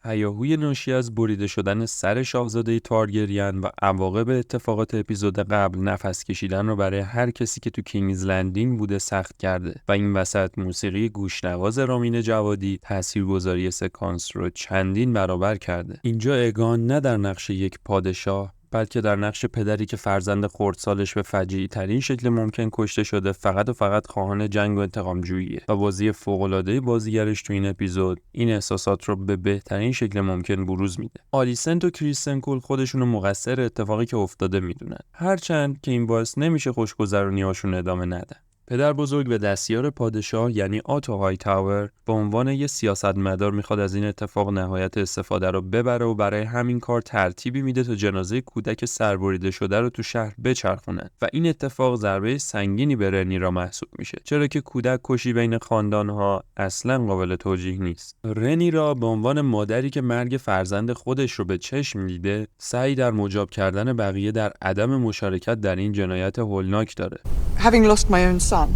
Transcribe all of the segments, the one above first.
هیاهوی ناشی از بریده شدن سر شاهزاده تارگریان و عواقب اتفاقات اپیزود قبل نفس کشیدن رو برای هر کسی که تو کینگز لندینگ بوده سخت کرده و این وسط موسیقی گوشنواز رامین جوادی تاثیرگذاری سکانس رو چندین برابر کرده. اینجا اگان نه در نقش یک پادشاه بلکه در نقش پدری که فرزند خردسالش به فجیعی ترین شکل ممکن کشته شده فقط و فقط خواهان جنگ و انتقام جوییه و بازی فوق‌العاده بازیگرش تو این اپیزود این احساسات رو به بهترین شکل ممکن بروز میده. آلیسنت و کریستن کول خودشونو مقصر اتفاقی که افتاده میدونن، هرچند که این باعث نمیشه خوشگذرونی‌هاشون ادامه ندن. پدر بزرگ و دستیار پادشاه یعنی آتو هایتاور به عنوان یه سیاستمدار میخواد از این اتفاق نهایت استفاده رو ببره و برای همین کار ترتیبی میده تا جنازه کودک سربریده شده رو تو شهر بچرخونن و این اتفاق ضربه سنگینی به رنیرا محسوب میشه، چرا که کودک کشی بین خاندانها اصلا قابل توجیه نیست. رنیرا به عنوان مادری که مرگ فرزند خودش رو به چشم دیده سعی در مجاب کردن بقیه در عدم مشارکت در این جنایت هولناک داره. Having lost my own son,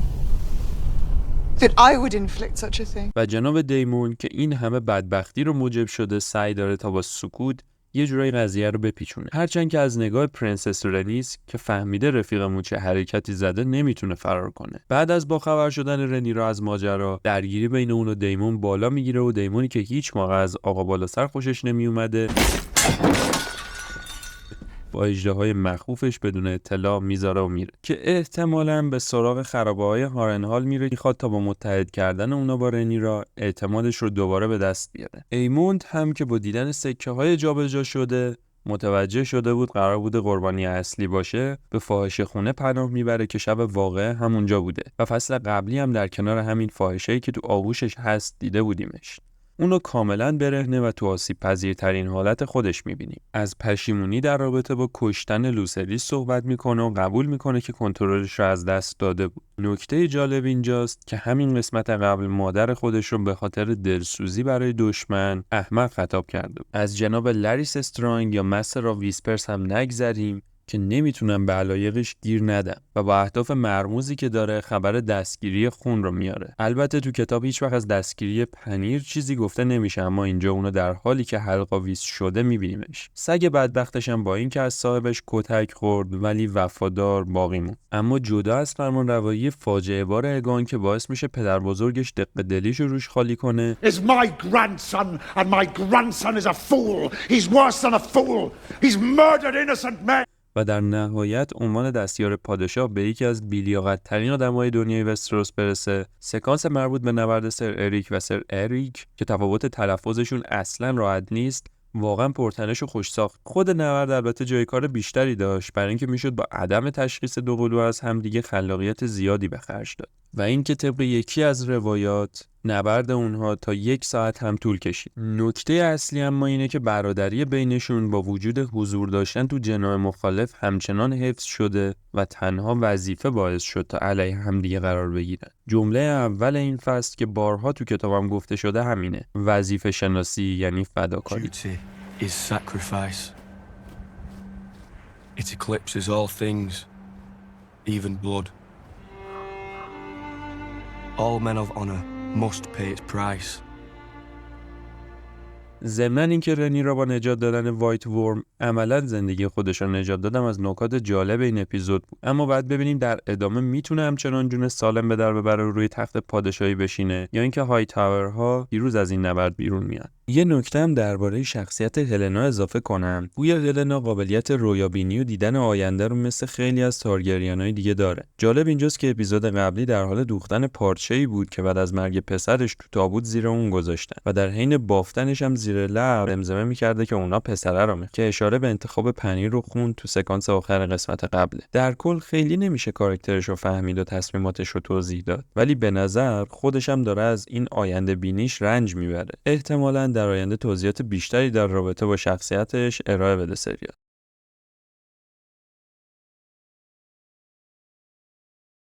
that I would inflict such a thing. و جناب دیمون که این همه بدبختی رو موجب شده سعی داره تا با سکوت یه جورایی قضیه رو بپیچونه، هرچند که از نگاه پرنسس رنیس که فهمیده رفیقمون چه حرکتی زده نمیتونه فرار کنه. بعد از باخبر شدن رنیرا از ماجرا درگیری بین اون و دیمون بالا میگیره و دیمونی که هیچ موقع از آقا بالا سر خوشش نمیومده با اژدهای مخوفش بدون اطلاع میذاره و میره که احتمالاً به سراغ خرابه‌های هارنهال میره، میخواد تا با متحد کردن اونا با رنیرا اعتمادش رو دوباره به دست بیاره. ایموند هم که با دیدن سکه‌های جابجا شده متوجه شده بود قرار بوده قربانی اصلی باشه، به فاحشه خونه پناه میبره که شب واقعه همونجا بوده و فصل قبلی هم در کنار همین فاحشه‌ای که تو آغوشش هست دیده بودیمش. اونو کاملا برهنه و تو آسیب پذیرترین حالت خودش میبینیم. از پشیمونی در رابطه با کشتن لوسری صحبت میکنه و قبول میکنه که کنترلش رو از دست داده بود. نکته جالب اینجاست که همین قسمت قبل مادر خودش رو به خاطر دلسوزی برای دشمن احمق خطاب کرده. از جناب لریس استرانگ یا مستر آف ویسپرز هم نگذریم که نمیتونن به علایقش گیر ندن و با اهداف مرموزی که داره خبر دستگیری خون رو میاره. البته تو کتاب هیچ وقت از دستگیری پنیر چیزی گفته نمیشه، اما اینجا اونو در حالی که حلق‌آویز شده میبینیمش. سگ بدبختش هم با اینکه از صاحبش کتک خورد ولی وفادار باقی موند. اما جدا از فرمانروایی فاجعه بار اگان که باعث میشه پدر بزرگش دق دلیش رو روش خالی کنه. Is my grandson and my grandson is a fool. He's worse than a fool. He's murdered innocent men. و در نهایت عنوان دستیار پادشاه به یکی از بی‌لیاقت‌ترین آدم‌های دنیای وستروس برسه. سکانس مربوط به نبرد سر اریک و سر اریک که تفاوت تلفظشون اصلاً راحت نیست واقعا پرتنش و خوش ساخت. خود نبرد البته جای کار بیشتری داشت برای اینکه میشد با عدم تشخیص دو قلو از همدیگه خلاقیت زیادی به خرج داد و اینکه طبق یکی از روایات نبرد اونها تا 1 ساعت هم طول کشید. نکته اصلی اما اینه که برادری بینشون با وجود حضور داشتن تو جناح مخالف همچنان حفظ شده و تنها وظیفه باعث شد تا علیه همدیگه قرار بگیرن. جمله اول این فصل که بارها تو کتابم گفته شده همینه: وظیفه شناسی یعنی فداکاری. Duty is sacrifice. It eclipses all things, even blood. All men of honor must pay its price. ضمناً اینکه رنیرا با نجات دادن وایت ورم عملاً زندگی خودش رو نجات دادم از نکات جالب این اپیزود بود. اما بعد ببینیم در ادامه میتونه همچنان جون سالم به در ببره و روی تخت پادشاهی بشینه یا اینکه های تاورها پیروز از این نبرد بیرون میاد. یه نکته هم درباره شخصیت هلنا اضافه کنم. گویا هلنا قابلیت رویابینی و دیدن آینده رو مثل خیلی از تارگریانای دیگه داره. جالب اینجاست که اپیزود قبلی در حال دوختن پارچه‌ای بود که بعد از مرگ پسرش تو تابوت زیر اون گذاشتن و در حین بافتنش هم زیر لب زمزمه می‌کرده که اونا پسره رو که اشاره به انتخاب پنیر رو خون تو سکانس آخر قسمت قبله. در کل خیلی نمیشه کاراکترش رو فهمید و تصمیماتش رو توضیح داد، ولی به نظر خودش هم داره از این آینده بینیش رنج میبره. احتمالاً در آینده توضیحات بیشتری در رابطه با شخصیتش ارائه بده سریال.